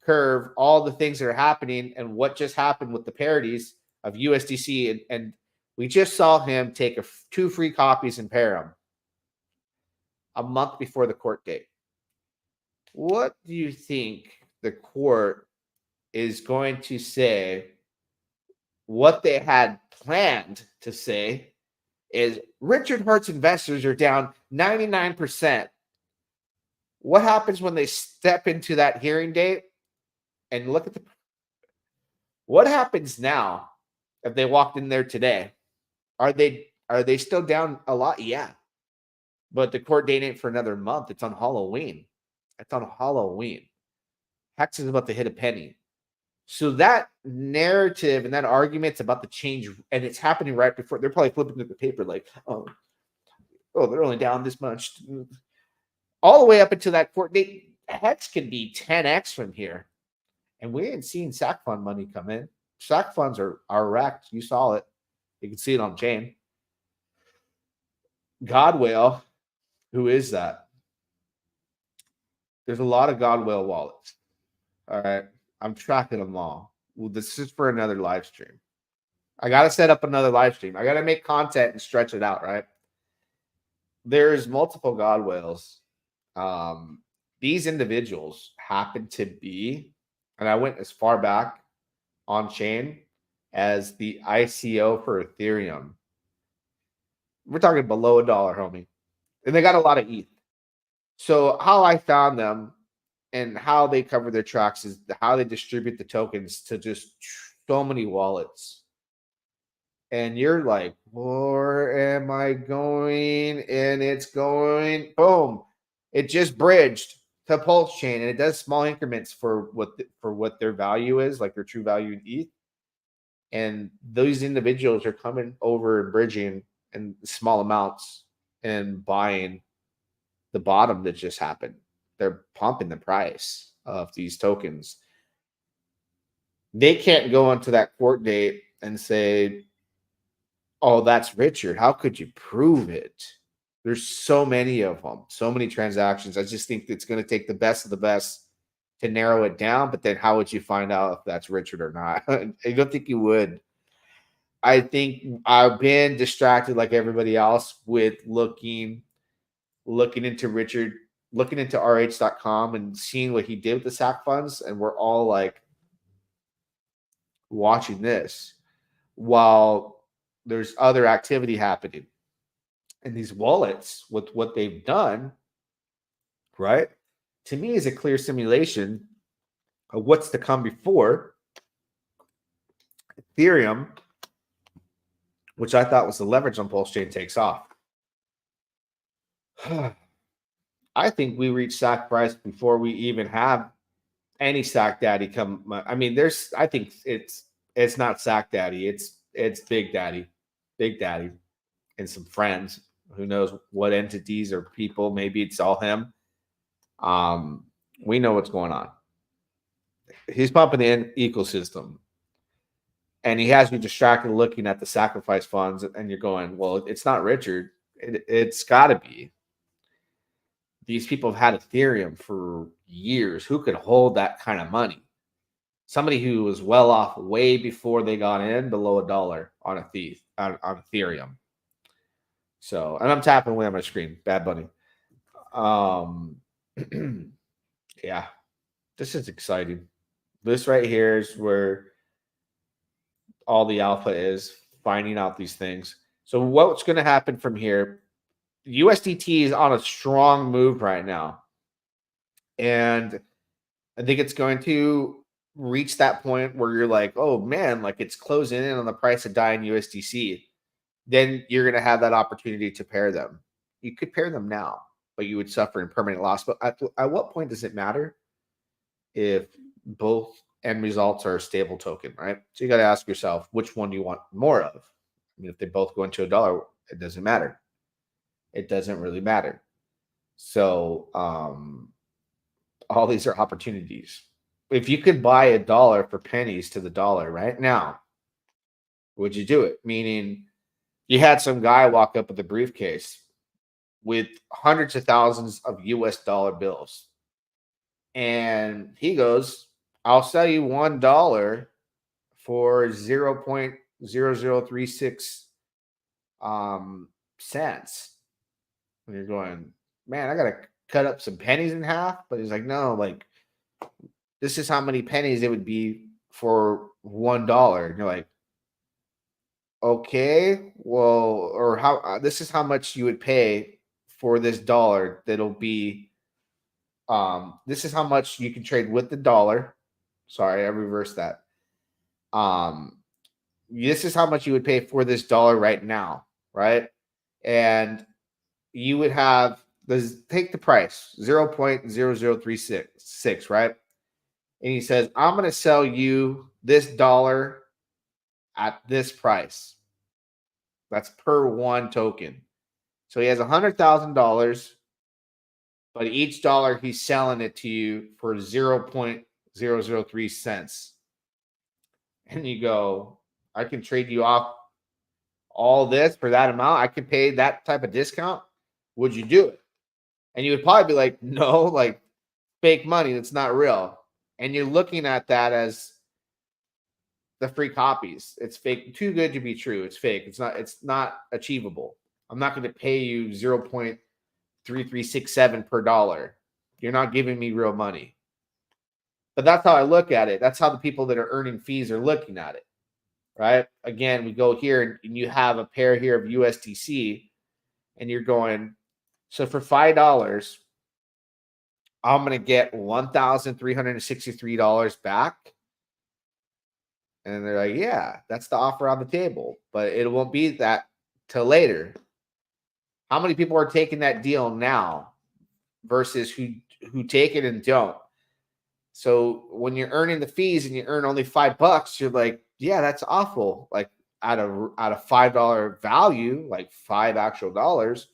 Curve, all the things that are happening, and what just happened with the parodies of USDC. And we just saw him take 2 free copies and pair them a month before the court date. What do you think the court is going to say? What they had planned to say is Richard Hart's investors are down 99%. What happens when they step into that hearing date and look at what happens now if they walked in there today? Are they still down a lot? Yeah. But the court date ain't for another month. It's on Halloween. It's on Halloween. Hex is about to hit a penny. So that narrative and that argument's about to change, and it's happening right before. They're probably flipping through the paper like, oh, they're only down this much. All the way up until that court date, Hex can be 10x from here. And we ain't seen SAC fund money come in. SAC funds are wrecked. You saw it. You can see it on chain. Godwell, who is that? There's a lot of Godwell wallets. All right. I'm tracking them all. Well, this is for another live stream. I got to set up another live stream. I got to make content and stretch it out, right? There's multiple Godwells. These individuals happen to be, and I went as far back on chain as the ICO for Ethereum. We're talking below $1, homie. And they got a lot of ETH. So how I found them and how they cover their tracks is how they distribute the tokens to just so many wallets. and you're like, where am I going? And it's going, boom. It just bridged to Pulsechain, and it does small increments for what their value is, like their true value in ETH. And those individuals are coming over and bridging in small amounts and buying the bottom that just happened. They're pumping the price of these tokens. They can't go onto that court date and say, oh, that's Richard. How could you prove it? There's so many of them, so many transactions. I just think it's going to take the best of the best to narrow it down. But then how would you find out if that's Richard or not? I don't think you would. I think I've been distracted like everybody else with looking into Richard, looking into RH.com and seeing what he did with the SAC funds. And we're all like watching this while there's other activity happening. And these wallets with what they've done, right, to me is a clear simulation of what's to come before Ethereum, which I thought was the leverage on Pulsechain, takes off. I think we reach SAC price before we even have any SAC Daddy come. I mean, I think it's not SAC Daddy. It's Big Daddy, and some friends. Who knows what entities or people? Maybe it's all him. We know what's going on. He's pumping the ecosystem, and he has you distracted looking at the sacrifice funds, and you're going, well, it's not Richard. It's got to be. These people have had Ethereum for years. Who could hold that kind of money? Somebody who was well off way before they got in, below $1 on Ethereum. So, and I'm tapping away on my screen. Bad Bunny. Yeah, this is exciting. This right here is where all the alpha is, finding out these things. So what's going to happen from here? USDT is on a strong move right now. And I think it's going to reach that point where you're like, oh man, like it's closing in on the price of DAI and USDC. Then you're going to have that opportunity to pair them. You could pair them now, but you would suffer impermanent loss. But at what point does it matter if both end results are a stable token, right? So you got to ask yourself, which one do you want more of? I mean, if they both go into $1, it doesn't matter. It doesn't really matter. So all these are opportunities. If you could buy $1 for pennies to the dollar right now, would you do it? Meaning you had some guy walk up with a briefcase with hundreds of thousands of US dollar bills. And he goes, I'll sell you $1 for 0.0036 cents. And you're going, man, I got to cut up some pennies in half. But he's like, no, like this is how many pennies it would be for $1. And you're like, okay, well, or how this is how much you would pay for this dollar. That'll be this is how much you can trade with the dollar. Sorry, I reversed that. This is how much you would pay for this dollar right now, right? And you would have this, take the price 0.0036, right? And he says, I'm going to sell you this dollar at this price. That's per one token. So he has $100,000, but each dollar he's selling it to you for 0.003 cents. And you go, I can trade you off all this for that amount. I can pay that type of discount. Would you do it? And you would probably be like, no, like fake money. That's not real. And you're looking at that as the free copies. It's fake, too good to be true. It's fake. It's not achievable. I'm not going to pay you 0.3367 per dollar. You're not giving me real money. But that's how I look at it. That's how the people that are earning fees are looking at it, right? Again, we go here and you have a pair here of USDC and you're going, so for $5, I'm going to get $1,363 back. And they're like, yeah, that's the offer on the table, but it won't be that till later. How many people are taking that deal now versus who take it and don't? So when you're earning the fees and you earn only $5, you're like, yeah, that's awful. Like out of $5 value, like $5 actual dollars.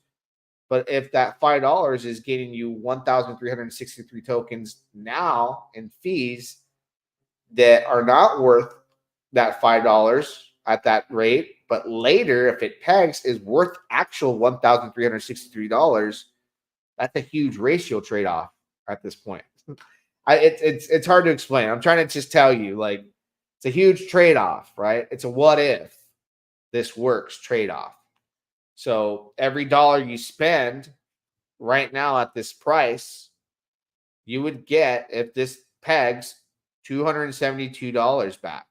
But if that $5 is getting you 1,363 tokens now in fees that are not worth that $5 at that rate, but later, if it pegs, is worth actual $1,363, that's a huge ratio trade-off at this point. It's hard to explain. I'm trying to just tell you, like, it's a huge trade-off, right? It's a what if this works trade-off. So every dollar you spend right now at this price, you would get, if this pegs, $272 back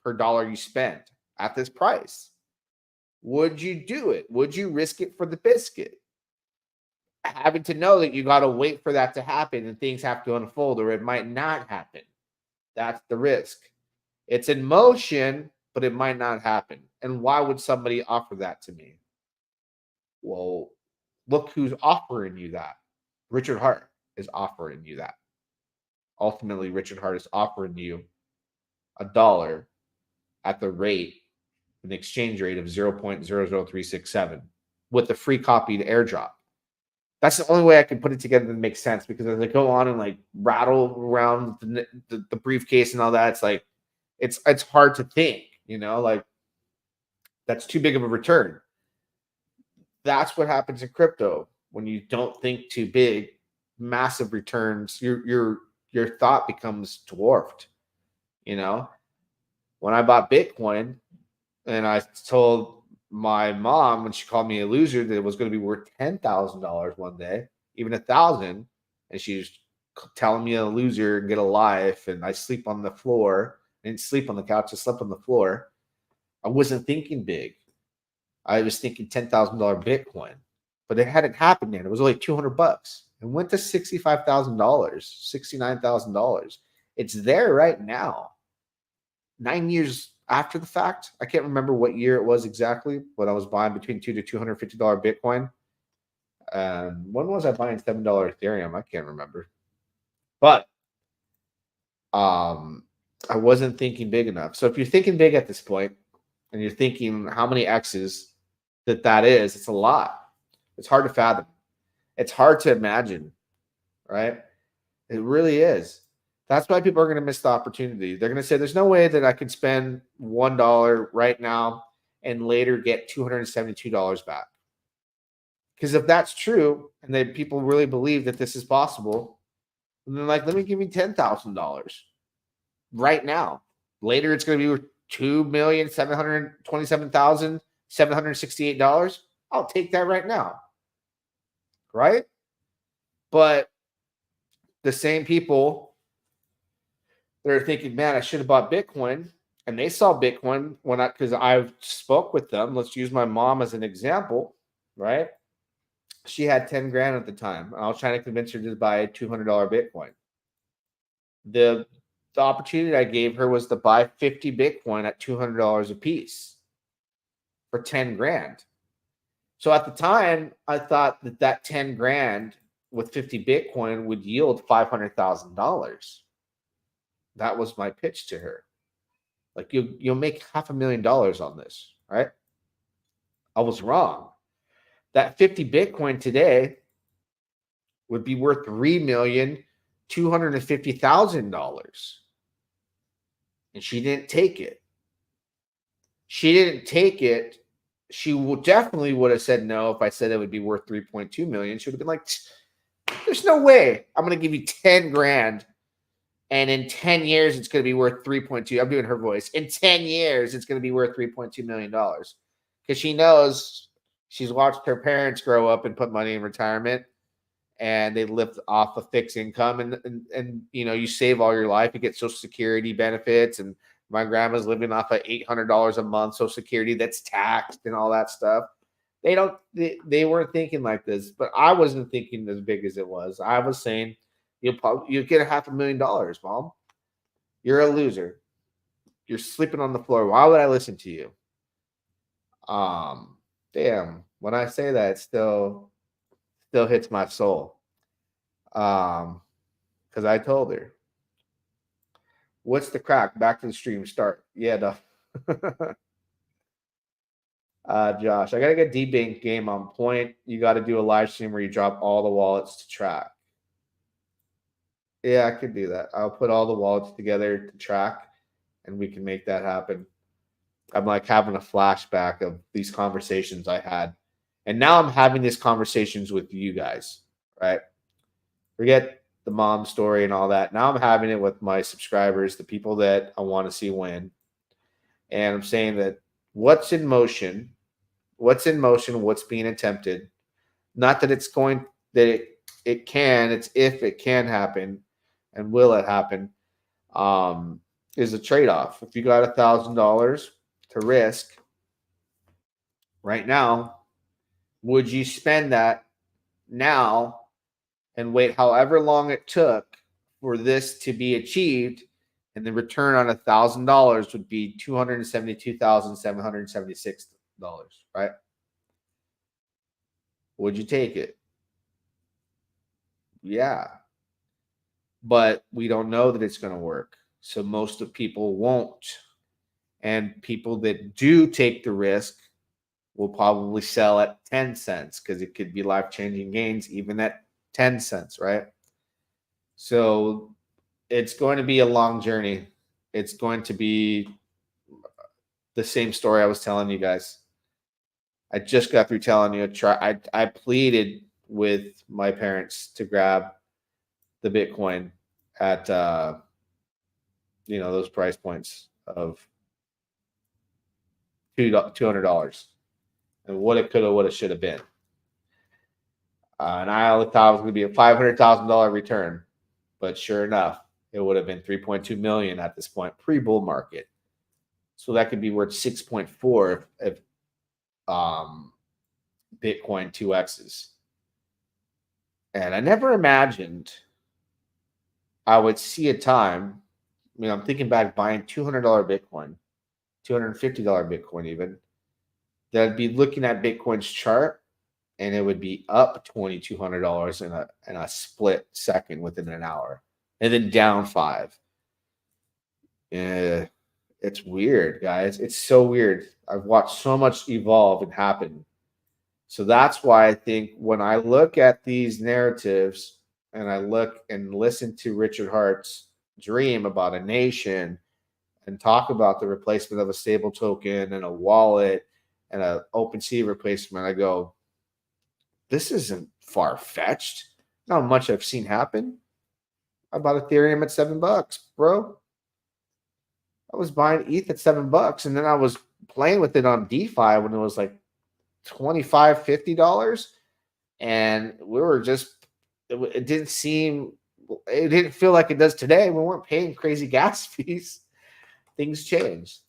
per dollar you spend at this price. Would you do it? Would you risk it for the biscuit? Having to know that you got to wait for that to happen and things have to unfold, or it might not happen. That's the risk. It's in motion, but it might not happen. And why would somebody offer that to me? Well, look who's offering you that. Richard Hart is offering you that. Ultimately, Richard Hart is offering you $1 at the rate, an exchange rate of 0.00367 with the free copied airdrop. That's the only way I can put it together that makes sense, because as I go on and like rattle around the briefcase and all that, it's like it's hard to think, like that's too big of a return. That's what happens in crypto when you don't think too big. Massive returns. Your thought becomes dwarfed. When I bought Bitcoin, and I told my mom when she called me a loser that it was going to be worth $10,000 one day, even $1,000, and she was telling me a loser and get a life, and I sleep on the floor. I didn't sleep on the couch; I slept on the floor. I wasn't thinking big. I was thinking $10,000 Bitcoin, but it hadn't happened yet. It was only $200. It went to $65,000, $69,000. It's there right now. 9 years after the fact, I can't remember what year it was exactly, but I was buying between $200 to $250 Bitcoin. When was I buying $7 Ethereum? I can't remember. But I wasn't thinking big enough. So if you're thinking big at this point, and you're thinking how many X's that is, it's a lot. It's hard to fathom. It's hard to imagine, right? It really is. That's why people are going to miss the opportunity. They're going to say, there's no way that I could spend $1 right now and later get $272 back. Because if that's true, and that people really believe that this is possible, then they're like, let me give you $10,000 right now. Later, it's going to be worth $2,727,768. I'll take that right now. Right? But the same people that are thinking, man, I should have bought Bitcoin, and they saw Bitcoin because I spoke with them. Let's use my mom as an example, right? She had 10 grand at the time. I was trying to convince her to buy a $200 Bitcoin. The opportunity I gave her was to buy 50 Bitcoin at $200 a piece for 10 grand. So at the time, I thought that 10 grand with 50 Bitcoin would yield $500,000. That was my pitch to her. Like, you'll make $500,000 on this, right? I was wrong. That 50 Bitcoin today would be worth $3,250,000. And she didn't take it. She didn't take it. She definitely would have said no if I said it would be worth 3.2 million. She would have been like, there's no way I'm going to give you 10 grand. And in 10 years, it's going to be worth 3.2. I'm doing her voice. In 10 years, it's going to be worth $3.2 million. Because she knows she's watched her parents grow up and put money in retirement. And they live off of fixed income. And you save all your life. You get Social Security benefits. And my grandma's living off of $800 a month Social Security that's taxed and all that stuff. They weren't thinking like this. But I wasn't thinking as big as it was. I was saying, you'll get $500,000, Mom. You're a loser. You're sleeping on the floor. Why would I listen to you? Damn. When I say that, it still hits my soul. Because I told her, what's the crack? Back to the stream. Start. Yeah, no. Josh, I gotta get D-Bank game on point. You got to do a live stream where you drop all the wallets to track. Yeah, I could do that. I'll put all the wallets together to track, and we can make that happen. I'm like having a flashback of these conversations I had, and now I'm having these conversations with you guys. Right? Forget the mom story and all that. Now I'm having it with my subscribers, the people that I want to see win, and I'm saying that what's in motion, what's being attempted. Not that it's going that it can, it's if it can happen and will it happen, is a trade-off. If you got $1,000 to risk right now, would you spend that now and wait however long it took for this to be achieved? And the return on $1,000 would be $272,776, right? Would you take it? Yeah. But we don't know that it's going to work. So most of people won't. And people that do take the risk will probably sell at 10 cents because it could be life-changing gains even at 10 cents, right? So it's going to be a long journey. It's going to be the same story I was telling you guys. I just got through telling you, I pleaded with my parents to grab the Bitcoin at, those price points of $200 and what it could have, what it should have been. And I only thought it was going to be a $500,000 return, but sure enough, it would have been 3.2 million at this point, pre-bull market. So that could be worth 6.4 if Bitcoin 2x's. And I never imagined I would see a time. I'm thinking back buying $200 Bitcoin, $250 Bitcoin even. That I'd be looking at Bitcoin's chart and it would be up $2,200 in a split second within an hour, and then down 5. Yeah, it's weird, guys. It's so weird. I've watched so much evolve and happen. So that's why I think when I look at these narratives and I look and listen to Richard Hart's dream about a nation and talk about the replacement of a stable token and a wallet and an OpenSea replacement, I go, this isn't far-fetched. Not much I've seen happen. I bought Ethereum at $7, bro. I was buying ETH at $7, and then I was playing with it on DeFi when it was like $25, $50, and we were just, it didn't feel like it does today. We weren't paying crazy gas fees. Things change.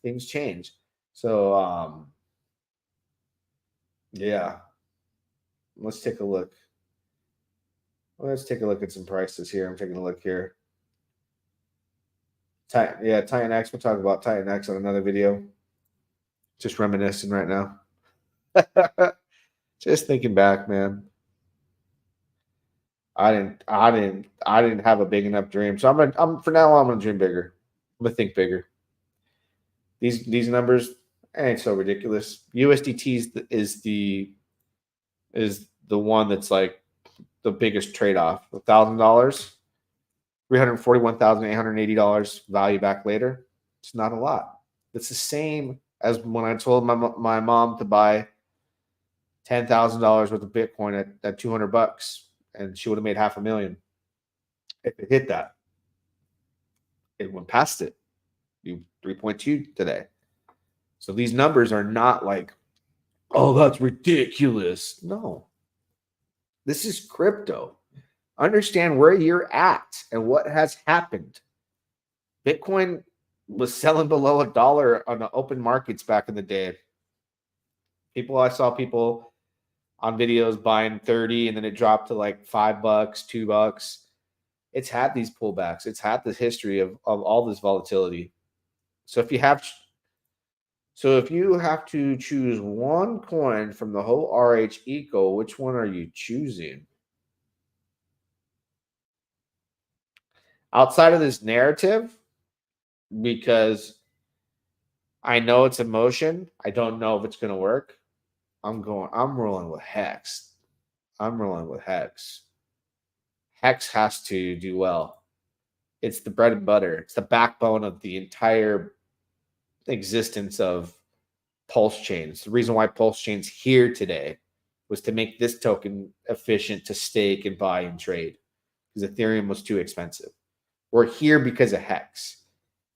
So, yeah. Let's take a look. Let's take a look at some prices here. I'm taking a look here. Titan X. We'll talk about Titan X on another video. Just reminiscing right now. Just thinking back, man. I didn't have a big enough dream. So for now on, I'm gonna dream bigger. I'm gonna think bigger. These numbers ain't so ridiculous. USDT is the one that's like the biggest trade-off. $1,000, $341,880 value back later. It's not a lot. It's the same as when I told my mom to buy $10,000 worth of Bitcoin at $200, and she would have made $500,000 if it hit that. It went past it. 3.2 today. So these numbers are not like, oh, that's ridiculous. No. This is crypto. Understand where you're at and what has happened. Bitcoin was selling below $1 on the open markets back in the day. I saw people on videos buying 30 and then it dropped to like $5, $2. It's had these pullbacks. It's had this history of all this volatility. So if you have to choose one coin from the whole RH eco, which one are you choosing? Outside of this narrative, because I know it's emotion, I don't know if it's going to work. I'm rolling with Hex. Hex has to do well. It's the bread and butter. It's the backbone of the entire existence of Pulsechain. It's the reason why Pulsechain's here today was to make this token efficient to stake and buy and trade because Ethereum was too expensive. We're here because of Hex.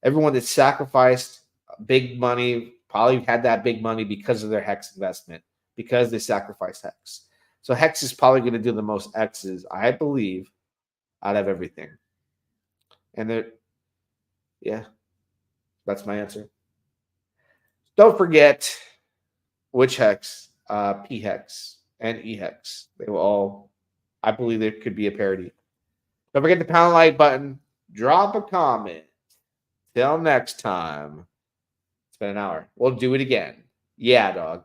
Everyone that sacrificed big money probably had that big money because of their Hex investment, because they sacrificed Hex. So Hex is probably going to do the most X's, I believe, out of everything. And yeah, that's my answer. Don't forget which Hex, P Hex and E Hex. They will all, I believe there could be a parity. Don't forget the pound like button. Drop a comment. Till next time. It's been an hour. We'll do it again. Yeah, dog.